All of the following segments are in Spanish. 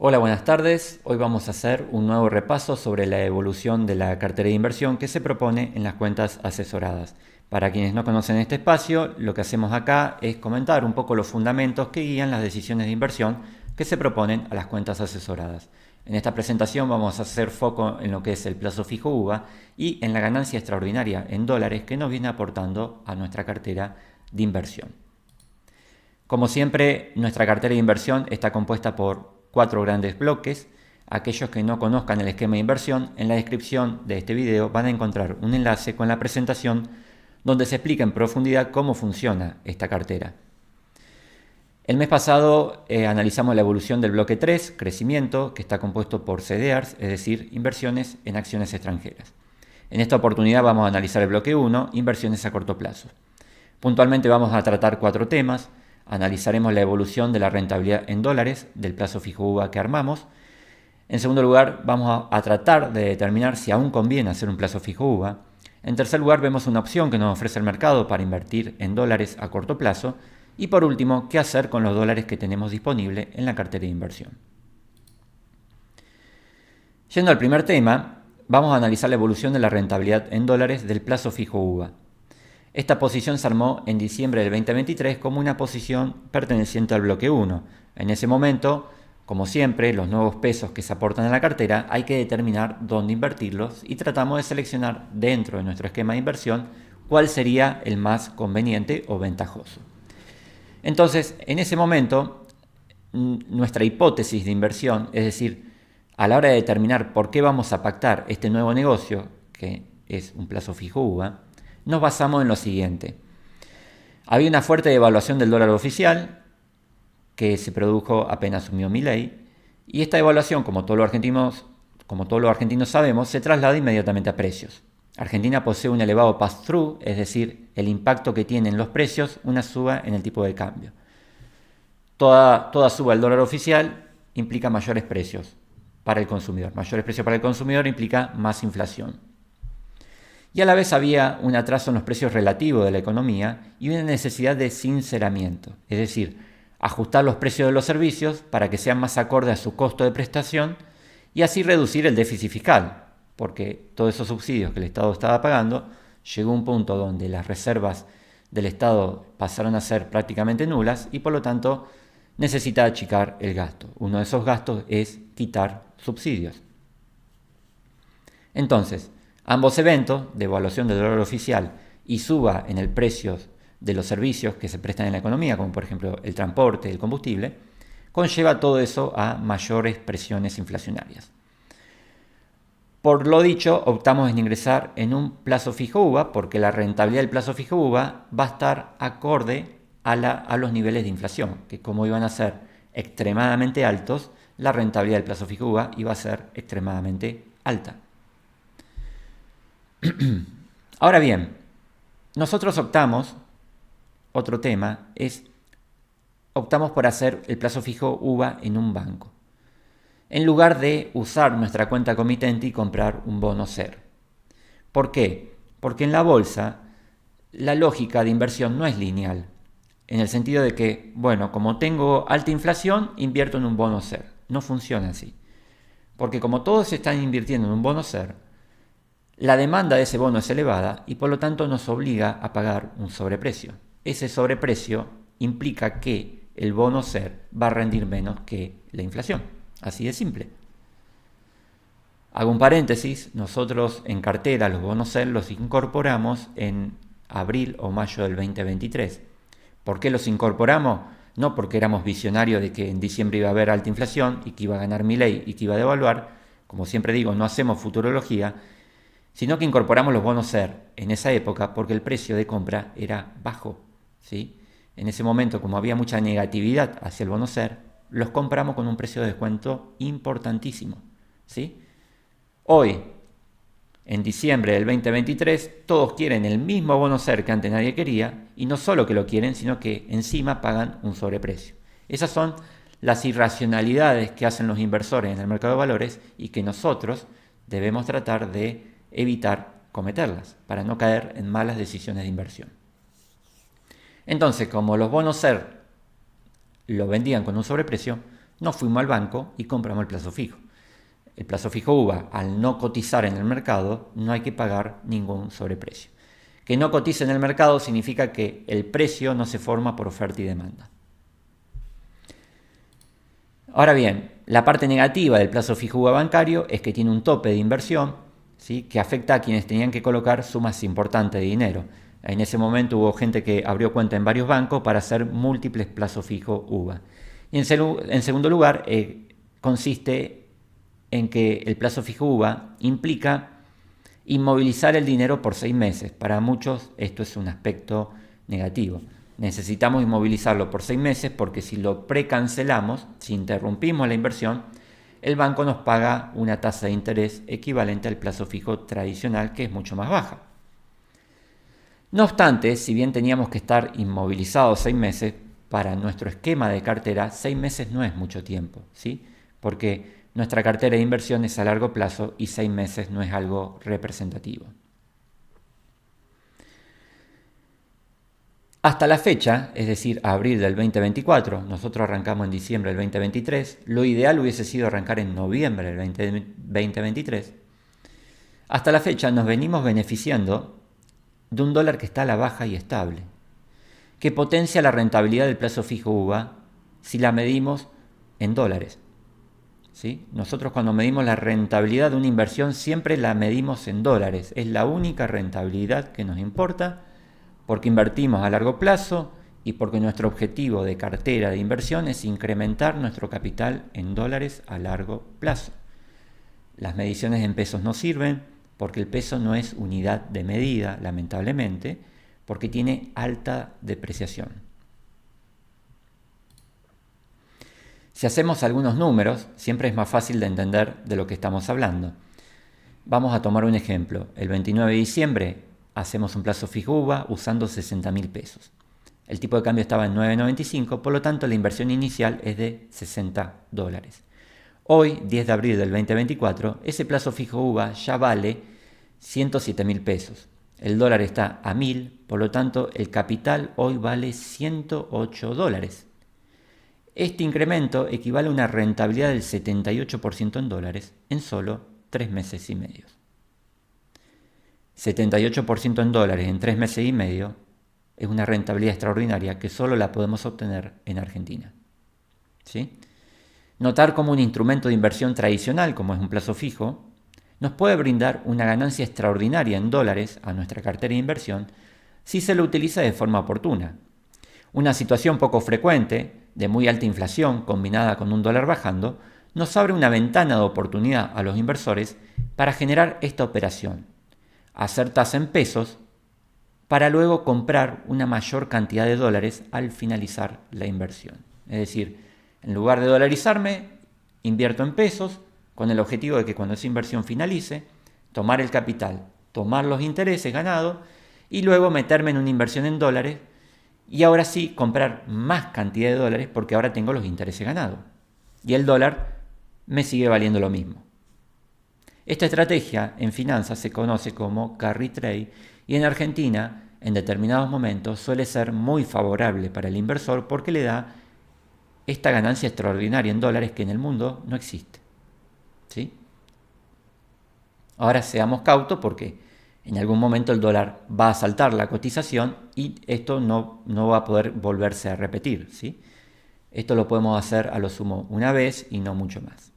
Hola, buenas tardes. Hoy vamos a hacer un nuevo repaso sobre la evolución de la cartera de inversión que se propone en las cuentas asesoradas. Para quienes no conocen este espacio, lo que hacemos acá es comentar un poco los fundamentos que guían las decisiones de inversión que se proponen a las cuentas asesoradas. En esta presentación vamos a hacer foco en lo que es el plazo fijo UVA y en la ganancia extraordinaria en dólares que nos viene aportando a nuestra cartera de inversión. Como siempre, nuestra cartera de inversión está compuesta por 4 grandes bloques. Aquellos que no conozcan el esquema de inversión, en la descripción de este video van a encontrar un enlace con la presentación donde se explica en profundidad cómo funciona esta cartera. El mes pasado analizamos la evolución del bloque 3, crecimiento, que está compuesto por CDRs, es decir, inversiones en acciones extranjeras. En esta oportunidad vamos a analizar el bloque 1, inversiones a corto plazo. Puntualmente vamos a tratar 4 temas. Analizaremos la evolución de la rentabilidad en dólares del plazo fijo UVA que armamos. En segundo lugar, vamos a tratar de determinar si aún conviene hacer un plazo fijo UVA. En tercer lugar, vemos una opción que nos ofrece el mercado para invertir en dólares a corto plazo. Y por último, qué hacer con los dólares que tenemos disponible en la cartera de inversión. Yendo al primer tema, vamos a analizar la evolución de la rentabilidad en dólares del plazo fijo UVA. Esta posición se armó en diciembre del 2023 como una posición perteneciente al bloque 1. En ese momento, como siempre, los nuevos pesos que se aportan a la cartera hay que determinar dónde invertirlos y tratamos de seleccionar dentro de nuestro esquema de inversión cuál sería el más conveniente o ventajoso. Entonces, en ese momento, nuestra hipótesis de inversión, es decir, a la hora de determinar por qué vamos a pactar este nuevo negocio, que es un plazo fijo UVA, nos basamos en lo siguiente. Había una fuerte devaluación del dólar oficial que se produjo apenas asumió Milei, y esta devaluación, como todos los argentinos sabemos, se traslada inmediatamente a precios. Argentina posee un elevado pass-through, es decir, el impacto que tiene en los precios una suba en el tipo de cambio. Toda suba del dólar oficial implica mayores precios para el consumidor. Mayores precios para el consumidor implica más inflación. Y a la vez había un atraso en los precios relativos de la economía y una necesidad de sinceramiento, es decir, ajustar los precios de los servicios para que sean más acordes a su costo de prestación y así reducir el déficit fiscal, porque todos esos subsidios que el Estado estaba pagando llegó a un punto donde las reservas del Estado pasaron a ser prácticamente nulas y por lo tanto necesita achicar el gasto. Uno de esos gastos es quitar subsidios. Entonces, ambos eventos, devaluación del dólar oficial y suba en el precio de los servicios que se prestan en la economía, como por ejemplo el transporte, el combustible, conlleva todo eso a mayores presiones inflacionarias. Por lo dicho, optamos en ingresar en un plazo fijo UVA porque la rentabilidad del plazo fijo UVA va a estar acorde a los niveles de inflación, que como iban a ser extremadamente altos, la rentabilidad del plazo fijo UVA iba a ser extremadamente alta. Ahora bien, nosotros optamos por hacer el plazo fijo UVA en un banco, en lugar de usar nuestra cuenta comitente y comprar un bono SER. ¿Por qué? Porque en la bolsa la lógica de inversión no es lineal, en el sentido de que, bueno, como tengo alta inflación, invierto en un bono SER. No funciona así, porque como todos están invirtiendo en un bono SER, la demanda de ese bono es elevada y por lo tanto nos obliga a pagar un sobreprecio. Ese sobreprecio implica que el bono SER va a rendir menos que la inflación. Así de simple. Hago un paréntesis, nosotros en cartera los bonos SER los incorporamos en abril o mayo del 2023. ¿Por qué los incorporamos? No porque éramos visionarios de que en diciembre iba a haber alta inflación y que iba a ganar Milei y que iba a devaluar. Como siempre digo, no hacemos futurología, sino que incorporamos los bonos SER en esa época porque el precio de compra era bajo, ¿sí? En ese momento, como había mucha negatividad hacia el bono SER, los compramos con un precio de descuento importantísimo, ¿sí? Hoy, en diciembre del 2023, todos quieren el mismo bono SER que antes nadie quería, y no solo que lo quieren, sino que encima pagan un sobreprecio. Esas son las irracionalidades que hacen los inversores en el mercado de valores y que nosotros debemos tratar de evitar cometerlas para no caer en malas decisiones de inversión. Entonces, como los bonos SER lo vendían con un sobreprecio, Nos fuimos al banco y compramos el plazo fijo. El plazo fijo UVA, al no cotizar en el mercado, no hay que pagar ningún sobreprecio. Que no cotice en el mercado significa que el precio no se forma por oferta y demanda. Ahora bien, la parte negativa del plazo fijo UVA bancario es que tiene un tope de inversión, ¿sí?, que afecta a quienes tenían que colocar sumas importantes de dinero. En ese momento hubo gente que abrió cuenta en varios bancos para hacer múltiples plazos fijos UVA. Y en segundo lugar, consiste en que el plazo fijo UVA implica inmovilizar el dinero por 6 meses. Para muchos esto es un aspecto negativo. Necesitamos inmovilizarlo por 6 meses porque si lo precancelamos, si interrumpimos la inversión, el banco nos paga una tasa de interés equivalente al plazo fijo tradicional, que es mucho más baja. No obstante, si bien teníamos que estar inmovilizados 6 meses, para nuestro esquema de cartera 6 meses no es mucho tiempo, ¿sí? Porque nuestra cartera de inversión es a largo plazo y 6 meses no es algo representativo. Hasta la fecha, es decir, abril del 2024, nosotros arrancamos en diciembre del 2023, lo ideal hubiese sido arrancar en noviembre del 2023. Hasta la fecha nos venimos beneficiando de un dólar que está a la baja y estable, que potencia la rentabilidad del plazo fijo UVA si la medimos en dólares. ¿Sí? Nosotros cuando medimos la rentabilidad de una inversión siempre la medimos en dólares, es la única rentabilidad que nos importa, porque invertimos a largo plazo y porque nuestro objetivo de cartera de inversión es incrementar nuestro capital en dólares a largo plazo. Las mediciones en pesos no sirven porque el peso no es unidad de medida, lamentablemente, porque tiene alta depreciación. Si hacemos algunos números, siempre es más fácil de entender de lo que estamos hablando. Vamos a tomar un ejemplo. El 29 de diciembre hacemos un plazo fijo UVA usando 60.000 pesos. El tipo de cambio estaba en 9.95, por lo tanto la inversión inicial es de $60. Hoy, 10 de abril del 2024, ese plazo fijo UVA ya vale 107.000 pesos. El dólar está a 1.000, por lo tanto el capital hoy vale $108. Este incremento equivale a una rentabilidad del 78% en dólares en solo 3 meses y medio. 78% en dólares en 3 meses y medio es una rentabilidad extraordinaria que solo la podemos obtener en Argentina. ¿Sí? Notar cómo un instrumento de inversión tradicional, como es un plazo fijo, nos puede brindar una ganancia extraordinaria en dólares a nuestra cartera de inversión si se lo utiliza de forma oportuna. Una situación poco frecuente, de muy alta inflación combinada con un dólar bajando, nos abre una ventana de oportunidad a los inversores para generar esta operación, hacer tasa en pesos para luego comprar una mayor cantidad de dólares al finalizar la inversión. Es decir, en lugar de dolarizarme, invierto en pesos con el objetivo de que cuando esa inversión finalice, tomar el capital, tomar los intereses ganados y luego meterme en una inversión en dólares y ahora sí comprar más cantidad de dólares porque ahora tengo los intereses ganados. Y el dólar me sigue valiendo lo mismo. Esta estrategia en finanzas se conoce como carry trade y en Argentina en determinados momentos suele ser muy favorable para el inversor porque le da esta ganancia extraordinaria en dólares que en el mundo no existe. ¿Sí? Ahora seamos cautos porque en algún momento el dólar va a saltar la cotización y esto no va a poder volverse a repetir. ¿Sí? Esto lo podemos hacer a lo sumo una vez y no mucho más.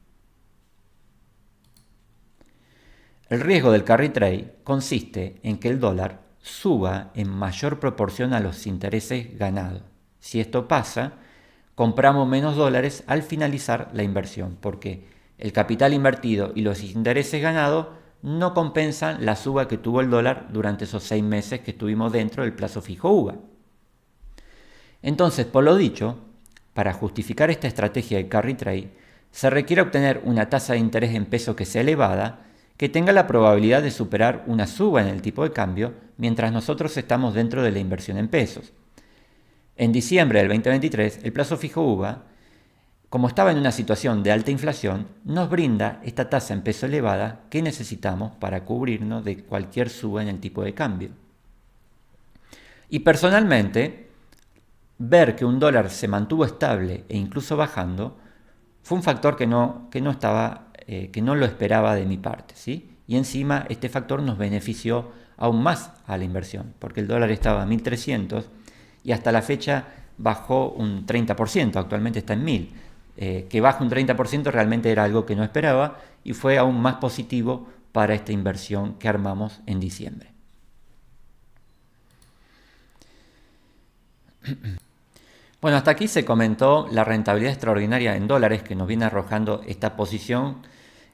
El riesgo del carry trade consiste en que el dólar suba en mayor proporción a los intereses ganados. Si esto pasa, compramos menos dólares al finalizar la inversión, porque el capital invertido y los intereses ganados no compensan la suba que tuvo el dólar durante esos 6 meses que estuvimos dentro del plazo fijo UVA. Entonces, por lo dicho, para justificar esta estrategia de carry trade, se requiere obtener una tasa de interés en pesos que sea elevada, que tenga la probabilidad de superar una suba en el tipo de cambio mientras nosotros estamos dentro de la inversión en pesos. En diciembre del 2023, el plazo fijo UVA, como estaba en una situación de alta inflación, nos brinda esta tasa en peso elevada que necesitamos para cubrirnos de cualquier suba en el tipo de cambio. Y personalmente, ver que un dólar se mantuvo estable e incluso bajando, fue un factor que no lo esperaba de mi parte, ¿sí? Y encima este factor nos benefició aún más a la inversión, porque el dólar estaba a 1.300 y hasta la fecha bajó un 30%, actualmente está en 1.000. Que baje un 30% realmente era algo que no esperaba y fue aún más positivo para esta inversión que armamos en diciembre. Bueno, hasta aquí se comentó la rentabilidad extraordinaria en dólares que nos viene arrojando esta posición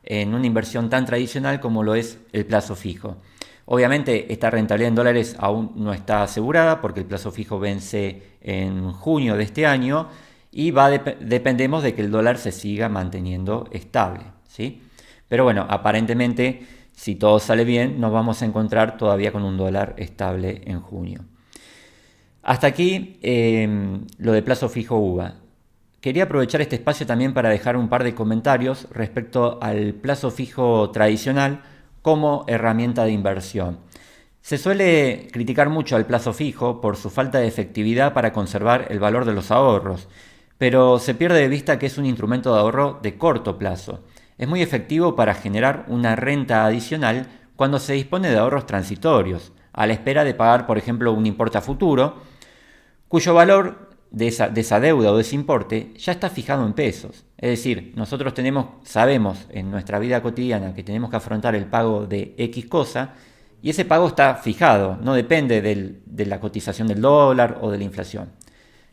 en una inversión tan tradicional como lo es el plazo fijo. Obviamente esta rentabilidad en dólares aún no está asegurada porque el plazo fijo vence en junio de este año y dependemos de que el dólar se siga manteniendo estable, ¿sí? Pero bueno, aparentemente si todo sale bien nos vamos a encontrar todavía con un dólar estable en junio. Hasta aquí lo de plazo fijo UVA. Quería aprovechar este espacio también para dejar un par de comentarios respecto al plazo fijo tradicional como herramienta de inversión. Se suele criticar mucho al plazo fijo por su falta de efectividad para conservar el valor de los ahorros, pero se pierde de vista que es un instrumento de ahorro de corto plazo. Es muy efectivo para generar una renta adicional cuando se dispone de ahorros transitorios, a la espera de pagar, por ejemplo, un importe a futuro, cuyo valor de esa deuda o de ese importe ya está fijado en pesos. Es decir, nosotros sabemos en nuestra vida cotidiana que tenemos que afrontar el pago de X cosa y ese pago está fijado, no depende de la cotización del dólar o de la inflación.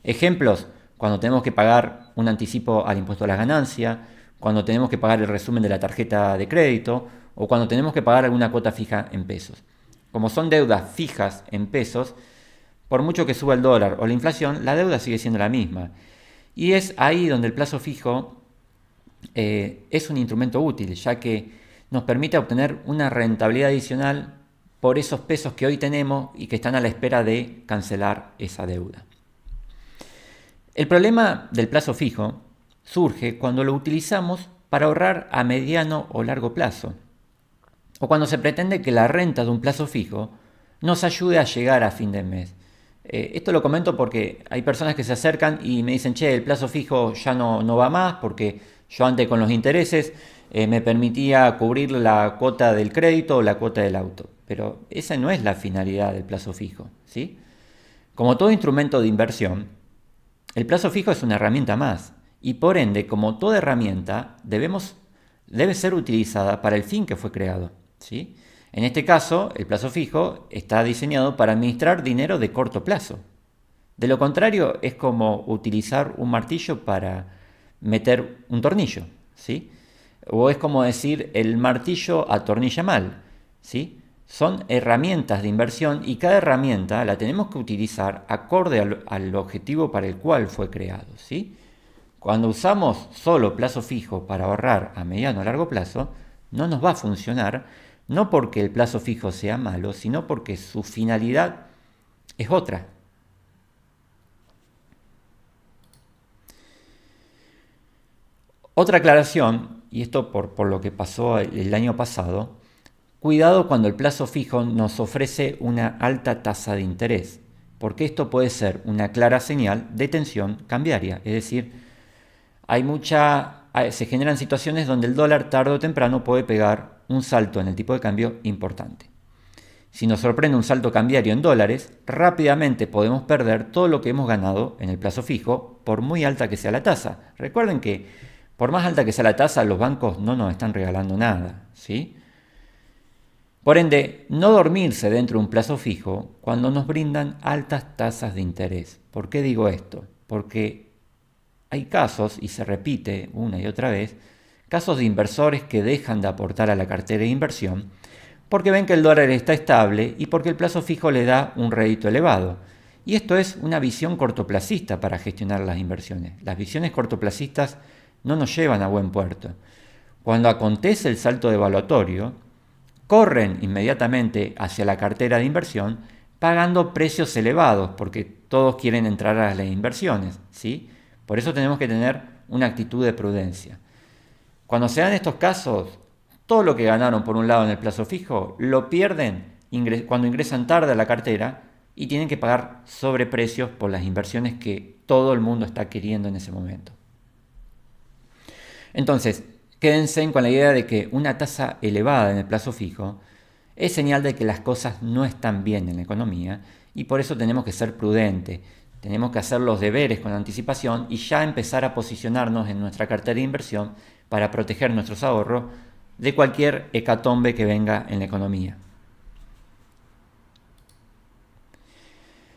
Ejemplos, cuando tenemos que pagar un anticipo al impuesto a la ganancia, cuando tenemos que pagar el resumen de la tarjeta de crédito o cuando tenemos que pagar alguna cuota fija en pesos. Como son deudas fijas en pesos, por mucho que suba el dólar o la inflación, la deuda sigue siendo la misma. Y es ahí donde el plazo fijo es un instrumento útil, ya que nos permite obtener una rentabilidad adicional por esos pesos que hoy tenemos y que están a la espera de cancelar esa deuda. El problema del plazo fijo surge cuando lo utilizamos para ahorrar a mediano o largo plazo, o cuando se pretende que la renta de un plazo fijo nos ayude a llegar a fin de mes. Esto lo comento porque hay personas que se acercan y me dicen, che, el plazo fijo ya no va más porque yo antes con los intereses me permitía cubrir la cuota del crédito o la cuota del auto. Pero esa no es la finalidad del plazo fijo, ¿sí? Como todo instrumento de inversión, el plazo fijo es una herramienta más y por ende, como toda herramienta, debe ser utilizada para el fin que fue creado, ¿sí? En este caso, el plazo fijo está diseñado para administrar dinero de corto plazo. De lo contrario, es como utilizar un martillo para meter un tornillo, ¿sí? O es como decir, el martillo atornilla mal, ¿sí? Son herramientas de inversión y cada herramienta la tenemos que utilizar acorde al objetivo para el cual fue creado, ¿sí? Cuando usamos solo plazo fijo para ahorrar a mediano o largo plazo, no nos va a funcionar, no porque el plazo fijo sea malo, sino porque su finalidad es otra. Otra aclaración, y esto por lo que pasó el año pasado, cuidado cuando el plazo fijo nos ofrece una alta tasa de interés, porque esto puede ser una clara señal de tensión cambiaria, es decir, se generan situaciones donde el dólar tarde o temprano puede pegar un salto en el tipo de cambio importante. Si nos sorprende un salto cambiario en dólares, rápidamente podemos perder todo lo que hemos ganado en el plazo fijo, por muy alta que sea la tasa. Recuerden que por más alta que sea la tasa, los bancos no nos están regalando nada, ¿sí? Por ende, no dormirse dentro de un plazo fijo cuando nos brindan altas tasas de interés. ¿Por qué digo esto? Porque hay casos, y se repite una y otra vez, casos de inversores que dejan de aportar a la cartera de inversión porque ven que el dólar está estable y porque el plazo fijo le da un rédito elevado. Y esto es una visión cortoplacista para gestionar las inversiones. Las visiones cortoplacistas no nos llevan a buen puerto. Cuando acontece el salto devaluatorio, corren inmediatamente hacia la cartera de inversión pagando precios elevados porque todos quieren entrar a las inversiones, ¿sí? Por eso tenemos que tener una actitud de prudencia. Cuando se dan estos casos, todo lo que ganaron por un lado en el plazo fijo lo pierden cuando ingresan tarde a la cartera y tienen que pagar sobreprecios por las inversiones que todo el mundo está queriendo en ese momento. Entonces, quédense con la idea de que una tasa elevada en el plazo fijo es señal de que las cosas no están bien en la economía y por eso tenemos que ser prudentes. Tenemos que hacer los deberes con anticipación y ya empezar a posicionarnos en nuestra cartera de inversión para proteger nuestros ahorros de cualquier hecatombe que venga en la economía.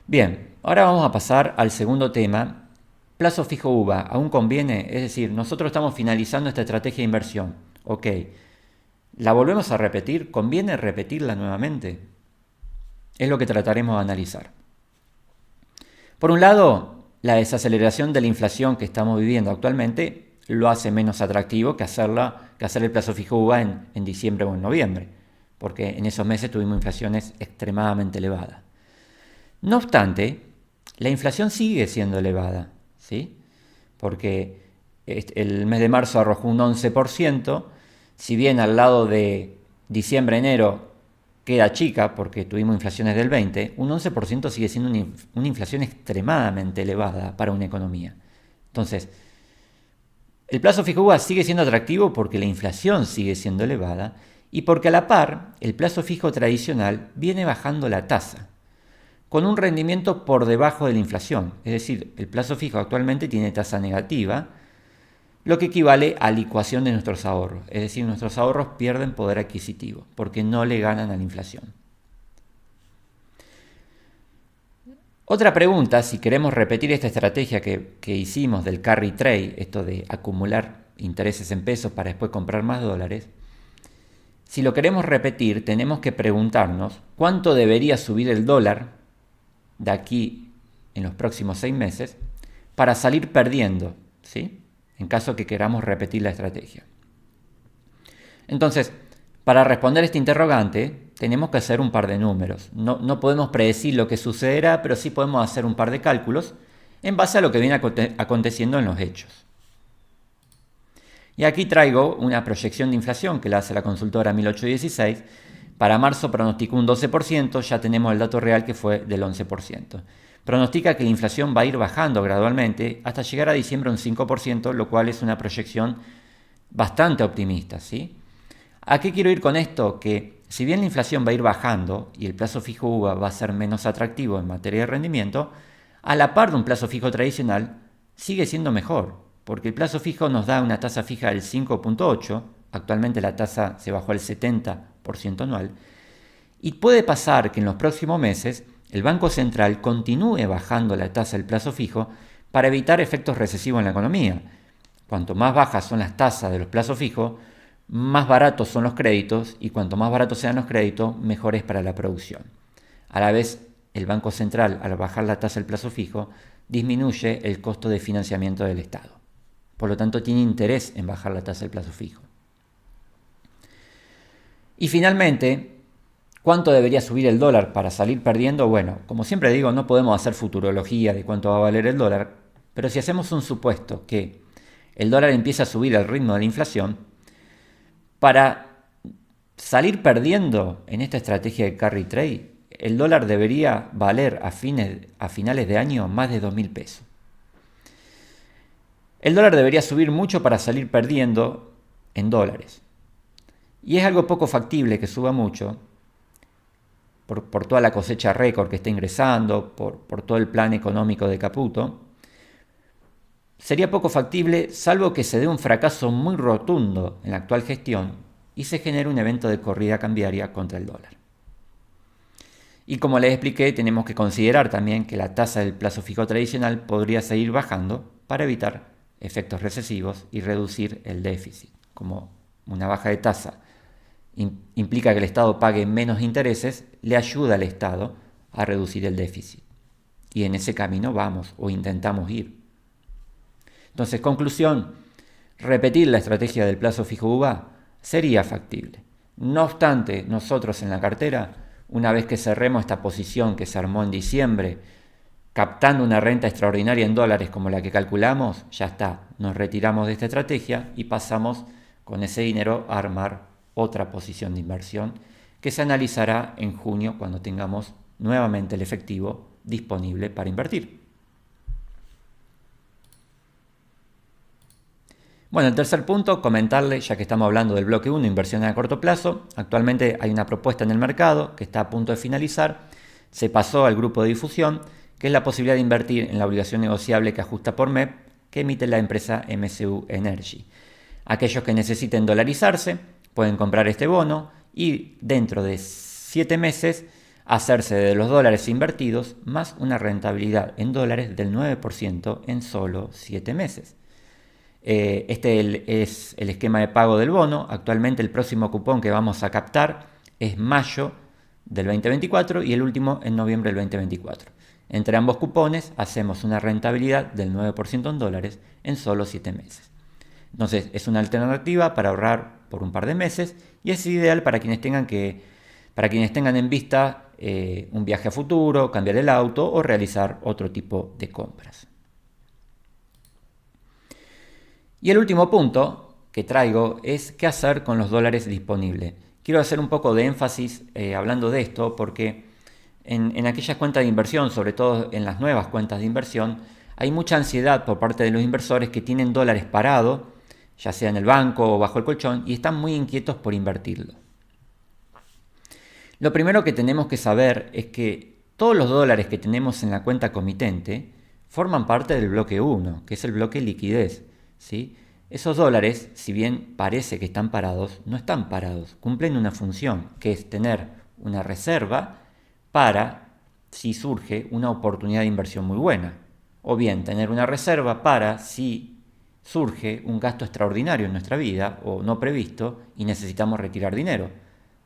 Bien, ahora vamos a pasar al segundo tema. Plazo fijo UVA, ¿aún conviene? Es decir, nosotros estamos finalizando esta estrategia de inversión. Ok, ¿la volvemos a repetir? ¿Conviene repetirla nuevamente? Es lo que trataremos de analizar. Por un lado, la desaceleración de la inflación que estamos viviendo actualmente lo hace menos atractivo que hacer el plazo fijo UVA en diciembre o en noviembre, porque en esos meses tuvimos inflaciones extremadamente elevadas. No obstante, la inflación sigue siendo elevada, ¿sí? Porque el mes de marzo arrojó un 11%, si bien al lado de diciembre-enero queda chica porque tuvimos inflaciones del 20%, un 11% sigue siendo una inflación extremadamente elevada para una economía. Entonces, el plazo fijo UVA sigue siendo atractivo porque la inflación sigue siendo elevada y porque a la par el plazo fijo tradicional viene bajando la tasa con un rendimiento por debajo de la inflación. Es decir, el plazo fijo actualmente tiene tasa negativa, lo que equivale a licuación de nuestros ahorros. Es decir, nuestros ahorros pierden poder adquisitivo porque no le ganan a la inflación. Otra pregunta, si queremos repetir esta estrategia que hicimos del carry trade, esto de acumular intereses en pesos para después comprar más dólares, si lo queremos repetir, tenemos que preguntarnos cuánto debería subir el dólar de aquí en los próximos 6 meses para salir perdiendo, ¿sí? En caso que queramos repetir la estrategia. Entonces, para responder este interrogante, tenemos que hacer un par de números. No podemos predecir lo que sucederá, pero sí podemos hacer un par de cálculos en base a lo que viene aconteciendo en los hechos. Y aquí traigo una proyección de inflación que la hace la consultora 1816. Para marzo pronosticó un 12%, ya tenemos el dato real que fue del 11%. Pronostica que la inflación va a ir bajando gradualmente hasta llegar a diciembre un 5%, lo cual es una proyección bastante optimista, ¿sí? ¿A qué quiero ir con esto? Que si bien la inflación va a ir bajando y el plazo fijo UVA va a ser menos atractivo en materia de rendimiento, a la par de un plazo fijo tradicional sigue siendo mejor, porque el plazo fijo nos da una tasa fija del 5.8, actualmente la tasa se bajó al 70% anual, y puede pasar que en los próximos meses el Banco Central continúe bajando la tasa del plazo fijo para evitar efectos recesivos en la economía. Cuanto más bajas son las tasas de los plazos fijos, más baratos son los créditos y cuanto más baratos sean los créditos, mejor es para la producción. A la vez, el Banco Central, al bajar la tasa del plazo fijo, disminuye el costo de financiamiento del Estado. Por lo tanto, tiene interés en bajar la tasa del plazo fijo. Y finalmente, ¿cuánto debería subir el dólar para salir perdiendo? Bueno, como siempre digo, no podemos hacer futurología de cuánto va a valer el dólar, pero si hacemos un supuesto que el dólar empieza a subir al ritmo de la inflación, para salir perdiendo en esta estrategia de carry trade, el dólar debería valer a finales de año más de 2.000 pesos. El dólar debería subir mucho para salir perdiendo en dólares. Y es algo poco factible que suba mucho por toda la cosecha récord que está ingresando, por todo el plan económico de Caputo. Sería poco factible salvo que se dé un fracaso muy rotundo en la actual gestión y se genere un evento de corrida cambiaria contra el dólar. Y como les expliqué, tenemos que considerar también que la tasa del plazo fijo tradicional podría seguir bajando para evitar efectos recesivos y reducir el déficit. Como una baja de tasa implica que el Estado pague menos intereses, le ayuda al Estado a reducir el déficit. Y en ese camino vamos o intentamos ir. Entonces, conclusión, repetir la estrategia del plazo fijo UVA sería factible. No obstante, nosotros en la cartera, una vez que cerremos esta posición que se armó en diciembre, captando una renta extraordinaria en dólares como la que calculamos, ya está, nos retiramos de esta estrategia y pasamos con ese dinero a armar otra posición de inversión que se analizará en junio cuando tengamos nuevamente el efectivo disponible para invertir. Bueno, el tercer punto, comentarle, ya que estamos hablando del bloque 1, inversiones a corto plazo, actualmente hay una propuesta en el mercado que está a punto de finalizar, se pasó al grupo de difusión, que es la posibilidad de invertir en la obligación negociable que ajusta por MEP que emite la empresa MSU Energy. Aquellos que necesiten dolarizarse pueden comprar este bono y dentro de 7 meses hacerse de los dólares invertidos más una rentabilidad en dólares del 9% en solo 7 meses. Este es el esquema de pago del bono. Actualmente el próximo cupón que vamos a captar es mayo del 2024 y el último en noviembre del 2024. Entre ambos cupones hacemos una rentabilidad del 9% en dólares en solo 7 meses. Entonces es una alternativa para ahorrar por un par de meses y es ideal para quienes tengan en vista un viaje a futuro, cambiar el auto o realizar otro tipo de compras. Y el último punto que traigo es qué hacer con los dólares disponibles. Quiero hacer un poco de énfasis hablando de esto porque en aquellas cuentas de inversión, sobre todo en las nuevas cuentas de inversión, hay mucha ansiedad por parte de los inversores que tienen dólares parados, ya sea en el banco o bajo el colchón, y están muy inquietos por invertirlo. Lo primero que tenemos que saber es que todos los dólares que tenemos en la cuenta comitente forman parte del bloque 1, que es el bloque liquidez, ¿sí? Esos dólares, si bien parece que están parados, no están parados, cumplen una función, que es tener una reserva para si surge una oportunidad de inversión muy buena, o bien tener una reserva para si surge un gasto extraordinario en nuestra vida o no previsto y necesitamos retirar dinero.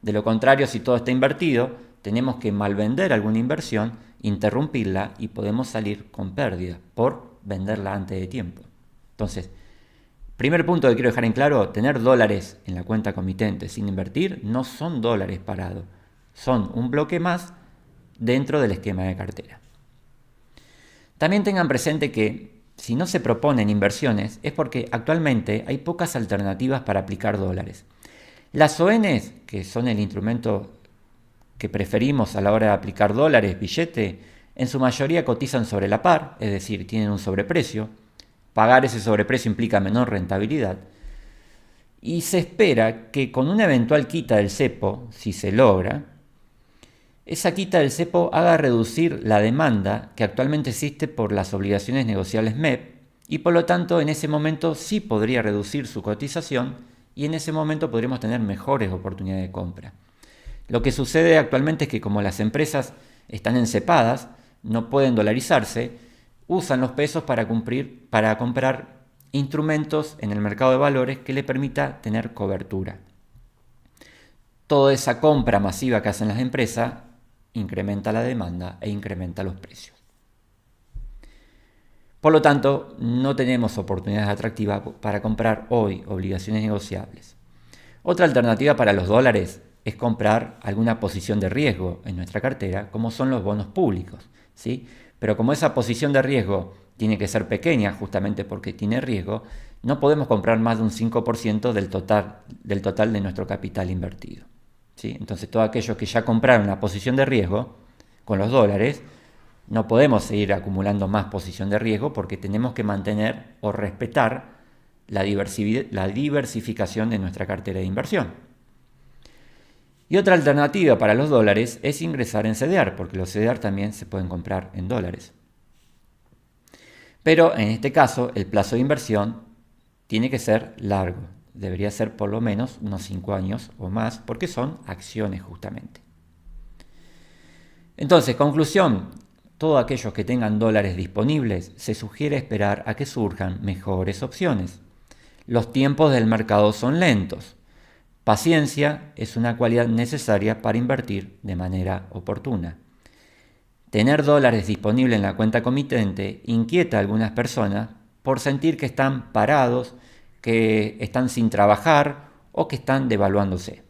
De lo contrario, si todo está invertido, tenemos que malvender alguna inversión, interrumpirla y podemos salir con pérdida por venderla antes de tiempo. Entonces, primer punto que quiero dejar en claro, tener dólares en la cuenta comitente sin invertir no son dólares parados, son un bloque más dentro del esquema de cartera. También tengan presente que si no se proponen inversiones es porque actualmente hay pocas alternativas para aplicar dólares. Las ONs, que son el instrumento que preferimos a la hora de aplicar dólares, billete, en su mayoría cotizan sobre la par, es decir, tienen un sobreprecio. Pagar ese sobreprecio implica menor rentabilidad. Y se espera que con una eventual quita del cepo, si se logra, esa quita del cepo haga reducir la demanda que actualmente existe por las obligaciones negociables MEP y por lo tanto en ese momento sí podría reducir su cotización y en ese momento podríamos tener mejores oportunidades de compra. Lo que sucede actualmente es que como las empresas están encepadas, no pueden dolarizarse, usan los pesos para comprar instrumentos en el mercado de valores que le permita tener cobertura. Toda esa compra masiva que hacen las empresas incrementa la demanda e incrementa los precios. Por lo tanto, no tenemos oportunidades atractivas para comprar hoy obligaciones negociables. Otra alternativa para los dólares es comprar alguna posición de riesgo en nuestra cartera, como son los bonos públicos, ¿sí? Pero como esa posición de riesgo tiene que ser pequeña justamente porque tiene riesgo, no podemos comprar más de un 5% del total de nuestro capital invertido, ¿sí? Entonces todos aquellos que ya compraron una posición de riesgo con los dólares, no podemos seguir acumulando más posición de riesgo porque tenemos que mantener o respetar la diversificación de nuestra cartera de inversión. Y otra alternativa para los dólares es ingresar en CDR, porque los CDR también se pueden comprar en dólares. Pero en este caso el plazo de inversión tiene que ser largo, debería ser por lo menos unos 5 años o más, porque son acciones justamente. Entonces, conclusión, todos aquellos que tengan dólares disponibles, se sugiere esperar a que surjan mejores opciones. Los tiempos del mercado son lentos. Paciencia es una cualidad necesaria para invertir de manera oportuna. Tener dólares disponibles en la cuenta comitente inquieta a algunas personas por sentir que están parados, que están sin trabajar o que están devaluándose.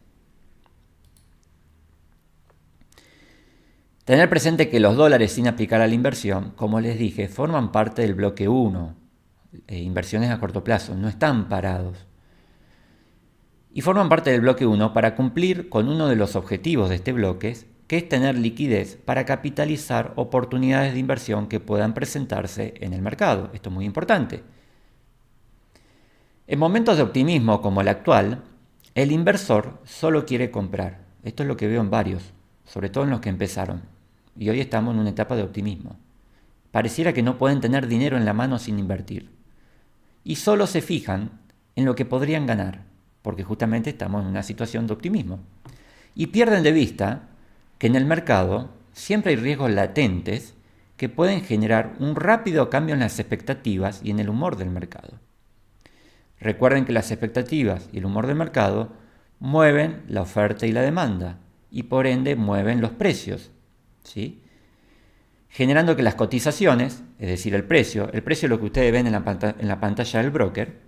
Tener presente que los dólares sin aplicar a la inversión, como les dije, forman parte del bloque 1, inversiones a corto plazo, no están parados. Y forman parte del bloque 1 para cumplir con uno de los objetivos de este bloque, que es tener liquidez para capitalizar oportunidades de inversión que puedan presentarse en el mercado. Esto es muy importante. En momentos de optimismo como el actual, el inversor solo quiere comprar. Esto es lo que veo en varios, sobre todo en los que empezaron. Y hoy estamos en una etapa de optimismo. Pareciera que no pueden tener dinero en la mano sin invertir. Y solo se fijan en lo que podrían ganar, porque justamente estamos en una situación de optimismo. Y pierden de vista que en el mercado siempre hay riesgos latentes que pueden generar un rápido cambio en las expectativas y en el humor del mercado. Recuerden que las expectativas y el humor del mercado mueven la oferta y la demanda y por ende mueven los precios, ¿sí? Generando que las cotizaciones, es decir, el precio es lo que ustedes ven en la pantalla del broker,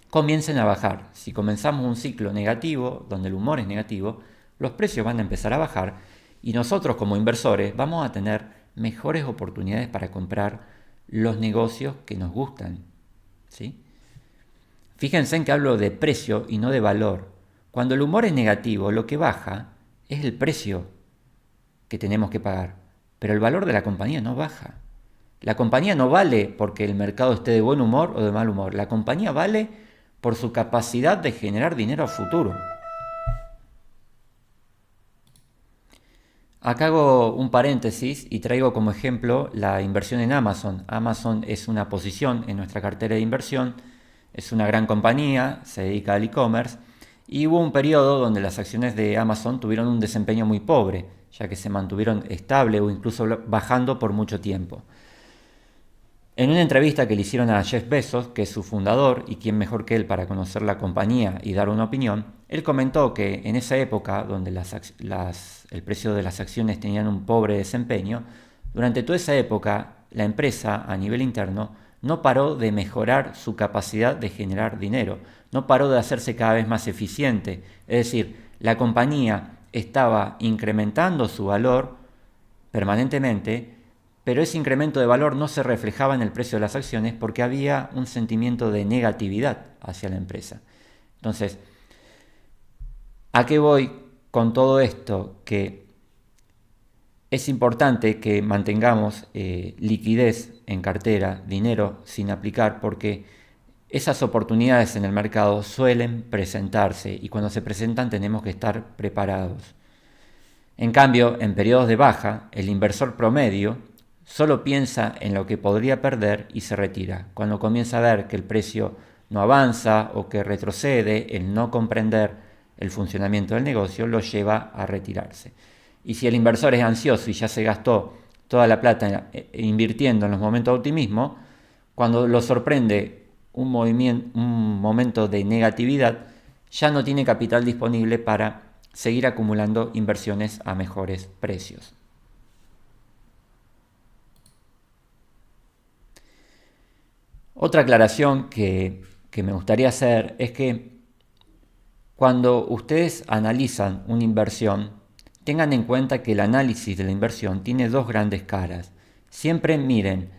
comiencen a bajar. Si comenzamos un ciclo negativo, donde el humor es negativo, los precios van a empezar a bajar y nosotros como inversores vamos a tener mejores oportunidades para comprar los negocios que nos gustan, ¿sí? Fíjense en que hablo de precio y no de valor. Cuando el humor es negativo, lo que baja es el precio que tenemos que pagar, pero el valor de la compañía no baja. La compañía no vale porque el mercado esté de buen humor o de mal humor. La compañía vale por su capacidad de generar dinero a futuro. Acá hago un paréntesis y traigo como ejemplo la inversión en Amazon. Amazon es una posición en nuestra cartera de inversión, es una gran compañía, se dedica al e-commerce y hubo un periodo donde las acciones de Amazon tuvieron un desempeño muy pobre, ya que se mantuvieron estable o incluso bajando por mucho tiempo. En una entrevista que le hicieron a Jeff Bezos, que es su fundador y quién mejor que él para conocer la compañía y dar una opinión, él comentó que en esa época donde el precio de las acciones tenían un pobre desempeño, durante toda esa época la empresa a nivel interno no paró de mejorar su capacidad de generar dinero, no paró de hacerse cada vez más eficiente, es decir, la compañía estaba incrementando su valor permanentemente, pero ese incremento de valor no se reflejaba en el precio de las acciones porque había un sentimiento de negatividad hacia la empresa. Entonces, ¿a qué voy con todo esto? Que es importante que mantengamos liquidez en cartera, dinero sin aplicar, porque esas oportunidades en el mercado suelen presentarse y cuando se presentan tenemos que estar preparados. En cambio, en periodos de baja, el inversor promedio solo piensa en lo que podría perder y se retira. Cuando comienza a ver que el precio no avanza o que retrocede, el no comprender el funcionamiento del negocio lo lleva a retirarse. Y si el inversor es ansioso y ya se gastó toda la plata invirtiendo en los momentos de optimismo, cuando lo sorprende un momento de negatividad, ya no tiene capital disponible para seguir acumulando inversiones a mejores precios. Otra aclaración que me gustaría hacer es que cuando ustedes analizan una inversión, tengan en cuenta que el análisis de la inversión tiene dos grandes caras. Siempre miren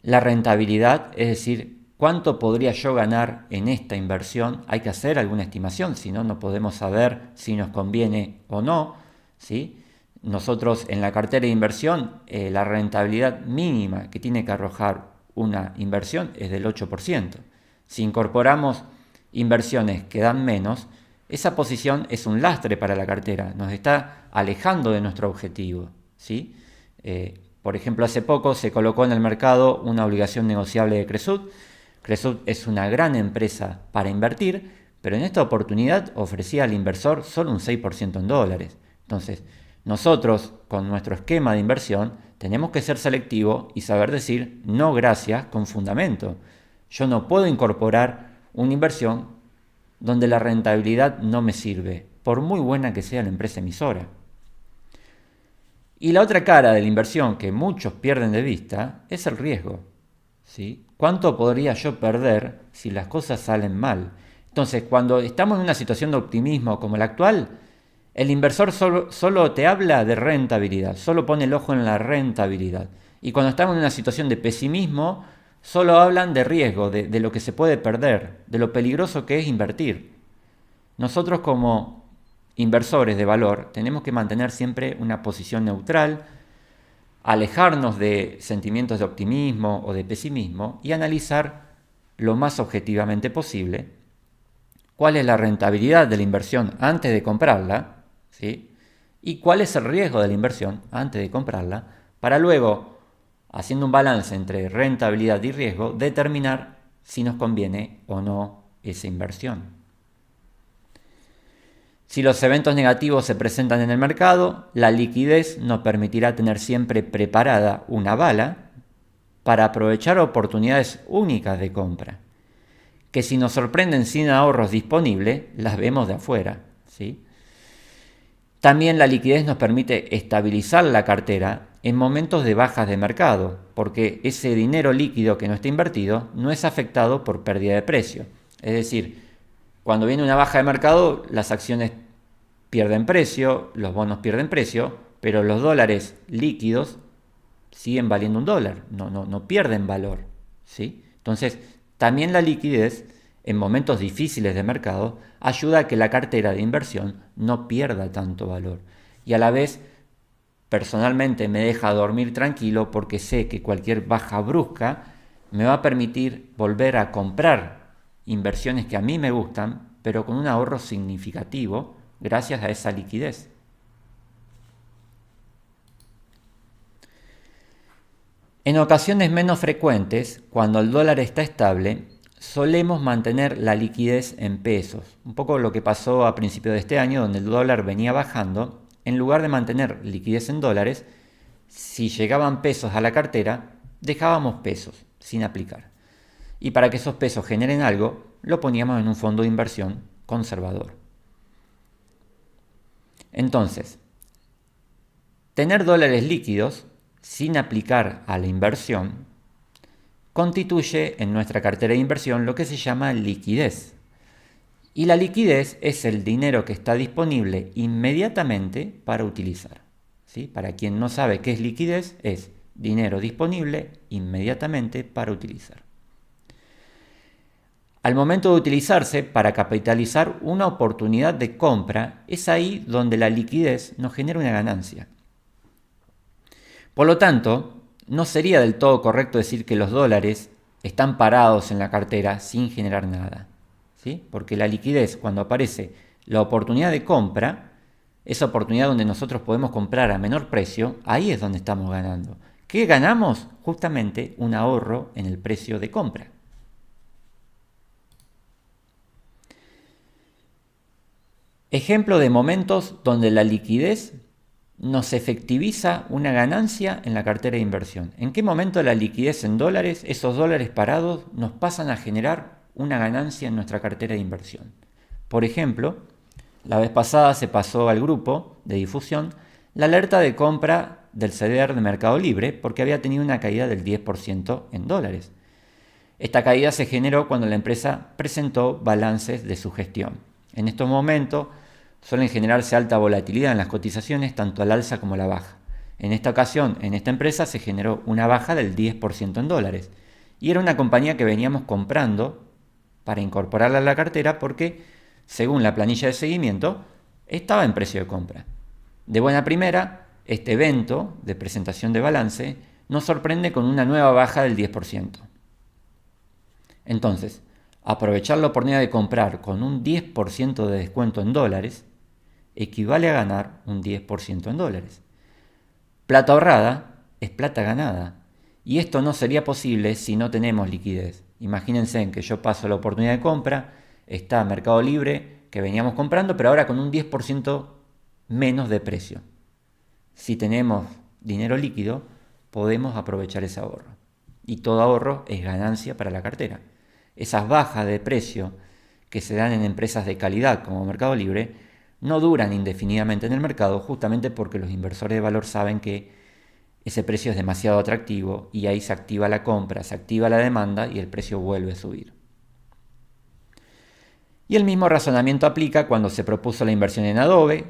la rentabilidad, es decir, cuánto podría yo ganar en esta inversión. Hay que hacer alguna estimación, si no, no podemos saber si nos conviene o no, ¿sí? Nosotros en la cartera de inversión, la rentabilidad mínima que tiene que arrojar una inversión es del 8%. Si incorporamos inversiones que dan menos, esa posición es un lastre para la cartera, nos está alejando de nuestro objetivo, ¿sí? Por ejemplo, hace poco se colocó en el mercado una obligación negociable de Cresut. Cresut es una gran empresa para invertir, pero en esta oportunidad ofrecía al inversor solo un 6% en dólares. Entonces, nosotros, con nuestro esquema de inversión, tenemos que ser selectivos y saber decir no gracias con fundamento. Yo no puedo incorporar una inversión donde la rentabilidad no me sirve, por muy buena que sea la empresa emisora. Y la otra cara de la inversión que muchos pierden de vista es el riesgo, ¿sí? ¿Cuánto podría yo perder si las cosas salen mal? Entonces, cuando estamos en una situación de optimismo como la actual, el inversor solo te habla de rentabilidad, solo pone el ojo en la rentabilidad. Y cuando estamos en una situación de pesimismo, solo hablan de riesgo, de lo que se puede perder, de lo peligroso que es invertir. Nosotros como inversores de valor tenemos que mantener siempre una posición neutral, alejarnos de sentimientos de optimismo o de pesimismo y analizar lo más objetivamente posible cuál es la rentabilidad de la inversión antes de comprarla, ¿sí? Y cuál es el riesgo de la inversión antes de comprarla, para luego, haciendo un balance entre rentabilidad y riesgo, determinar si nos conviene o no esa inversión. Si los eventos negativos se presentan en el mercado, la liquidez nos permitirá tener siempre preparada una bala para aprovechar oportunidades únicas de compra, que si nos sorprenden sin ahorros disponibles, las vemos de afuera, ¿sí? También la liquidez nos permite estabilizar la cartera en momentos de bajas de mercado, porque ese dinero líquido que no está invertido no es afectado por pérdida de precio. Es decir, cuando viene una baja de mercado, las acciones pierden precio, los bonos pierden precio, pero los dólares líquidos siguen valiendo $1, no pierden valor, ¿sí? Entonces, también la liquidez en momentos difíciles de mercado ayuda a que la cartera de inversión no pierda tanto valor. Y a la vez, personalmente me deja dormir tranquilo porque sé que cualquier baja brusca me va a permitir volver a comprar inversiones que a mí me gustan, pero con un ahorro significativo gracias a esa liquidez. En ocasiones menos frecuentes, cuando el dólar está estable, solemos mantener la liquidez en pesos. Un poco lo que pasó a principios de este año, donde el dólar venía bajando. En lugar de mantener liquidez en dólares, si llegaban pesos a la cartera, dejábamos pesos sin aplicar. Y para que esos pesos generen algo, lo poníamos en un fondo de inversión conservador. Entonces, tener dólares líquidos sin aplicar a la inversión constituye en nuestra cartera de inversión lo que se llama liquidez. Y la liquidez es el dinero que está disponible inmediatamente para utilizar, ¿sí? Para quien no sabe qué es liquidez, es dinero disponible inmediatamente para utilizar. Al momento de utilizarse para capitalizar una oportunidad de compra, es ahí donde la liquidez nos genera una ganancia. Por lo tanto, no sería del todo correcto decir que los dólares están parados en la cartera sin generar nada, ¿sí? Porque la liquidez, cuando aparece la oportunidad de compra, esa oportunidad donde nosotros podemos comprar a menor precio, ahí es donde estamos ganando. ¿Qué ganamos? Justamente un ahorro en el precio de compra. Ejemplo de momentos donde la liquidez nos efectiviza una ganancia en la cartera de inversión. ¿En qué momento la liquidez en dólares, esos dólares parados, nos pasan a generar una ganancia en nuestra cartera de inversión? Por ejemplo, la vez pasada se pasó al grupo de difusión la alerta de compra del CDR de Mercado Libre porque había tenido una caída del 10% en dólares. Esta caída se generó cuando la empresa presentó balances de su gestión. En estos momentos suelen generarse alta volatilidad en las cotizaciones, tanto al alza como a la baja. En esta ocasión, en esta empresa se generó una baja del 10% en dólares. Y era una compañía que veníamos comprando para incorporarla a la cartera porque, según la planilla de seguimiento, estaba en precio de compra. De buena primera, este evento de presentación de balance nos sorprende con una nueva baja del 10%. Entonces, aprovechar la oportunidad de comprar con un 10% de descuento en dólares equivale a ganar un 10% en dólares. Plata ahorrada es plata ganada. Y esto no sería posible si no tenemos liquidez. Imagínense en que yo paso la oportunidad de compra, está Mercado Libre que veníamos comprando, pero ahora con un 10% menos de precio. Si tenemos dinero líquido, podemos aprovechar ese ahorro. Y todo ahorro es ganancia para la cartera. Esas bajas de precio que se dan en empresas de calidad como Mercado Libre no duran indefinidamente en el mercado justamente porque los inversores de valor saben que ese precio es demasiado atractivo y ahí se activa la compra, se activa la demanda y el precio vuelve a subir. Y el mismo razonamiento aplica cuando se propuso la inversión en Adobe.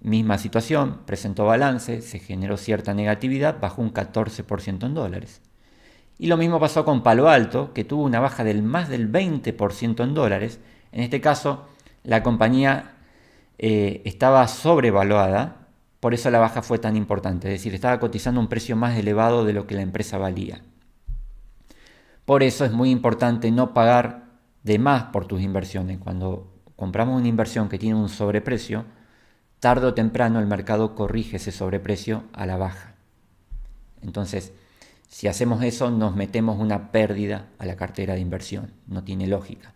Misma situación, presentó balance, se generó cierta negatividad, bajó un 14% en dólares. Y lo mismo pasó con Palo Alto, que tuvo una baja del más del 20% en dólares. En este caso, la compañía estaba sobrevaluada, por eso la baja fue tan importante. Es decir, estaba cotizando un precio más elevado de lo que la empresa valía. Por eso es muy importante no pagar de más por tus inversiones. Cuando compramos una inversión que tiene un sobreprecio, tarde o temprano el mercado corrige ese sobreprecio a la baja. Entonces, si hacemos eso, nos metemos una pérdida a la cartera de inversión. No tiene lógica.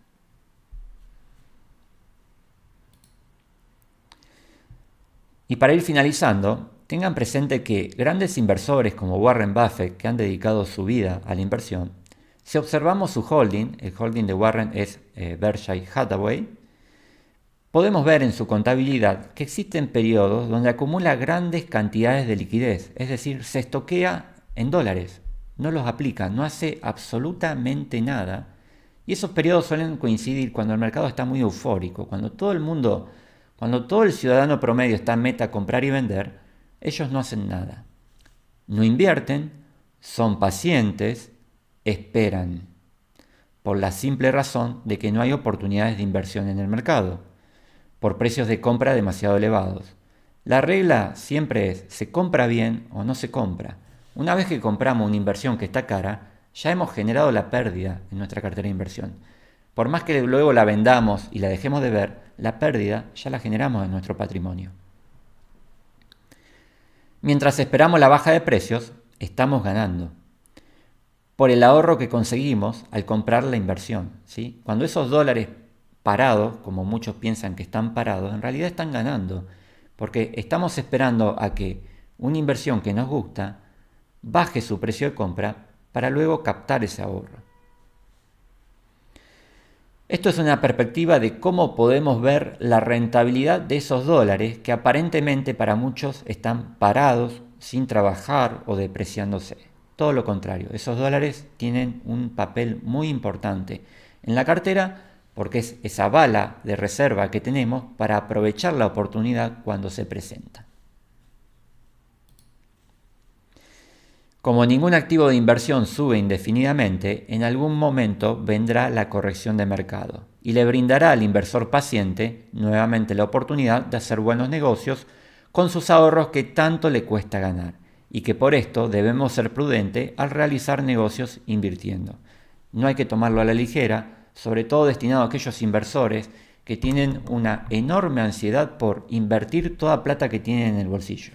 Y para ir finalizando, tengan presente que grandes inversores como Warren Buffett, que han dedicado su vida a la inversión, si observamos su holding, el holding de Warren es Berkshire Hathaway, podemos ver en su contabilidad que existen periodos donde acumula grandes cantidades de liquidez, es decir, se estoquea en dólares, no los aplica, no hace absolutamente nada. Y esos periodos suelen coincidir cuando el mercado está muy eufórico, cuando todo el ciudadano promedio está en meta comprar y vender, ellos no hacen nada. No invierten, son pacientes, esperan, por la simple razón de que no hay oportunidades de inversión en el mercado, por precios de compra demasiado elevados. La regla siempre es, se compra bien o no se compra. Una vez que compramos una inversión que está cara, ya hemos generado la pérdida en nuestra cartera de inversión. Por más que luego la vendamos y la dejemos de ver, la pérdida ya la generamos en nuestro patrimonio. Mientras esperamos la baja de precios, estamos ganando por el ahorro que conseguimos al comprar la inversión, ¿sí? Cuando esos dólares parados, como muchos piensan que están parados, en realidad están ganando, porque estamos esperando a que una inversión que nos gusta baje su precio de compra para luego captar ese ahorro. Esto es una perspectiva de cómo podemos ver la rentabilidad de esos dólares que aparentemente para muchos están parados, sin trabajar o depreciándose. Todo lo contrario, esos dólares tienen un papel muy importante en la cartera porque es esa bala de reserva que tenemos para aprovechar la oportunidad cuando se presenta. Como ningún activo de inversión sube indefinidamente, en algún momento vendrá la corrección de mercado y le brindará al inversor paciente nuevamente la oportunidad de hacer buenos negocios con sus ahorros que tanto le cuesta ganar y que por esto debemos ser prudentes al realizar negocios invirtiendo. No hay que tomarlo a la ligera, sobre todo destinado a aquellos inversores que tienen una enorme ansiedad por invertir toda plata que tienen en el bolsillo.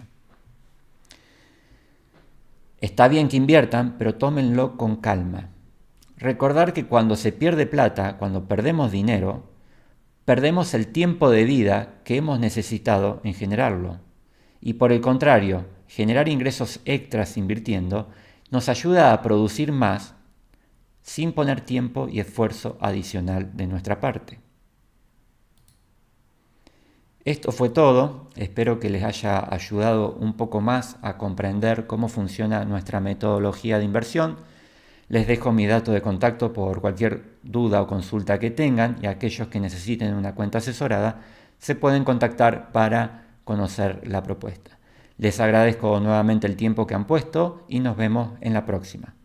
Está bien que inviertan, pero tómenlo con calma. Recordar que cuando se pierde plata, cuando perdemos dinero, perdemos el tiempo de vida que hemos necesitado en generarlo. Y por el contrario, generar ingresos extras invirtiendo nos ayuda a producir más sin poner tiempo y esfuerzo adicional de nuestra parte. Esto fue todo, espero que les haya ayudado un poco más a comprender cómo funciona nuestra metodología de inversión. Les dejo mi dato de contacto por cualquier duda o consulta que tengan y aquellos que necesiten una cuenta asesorada se pueden contactar para conocer la propuesta. Les agradezco nuevamente el tiempo que han puesto y nos vemos en la próxima.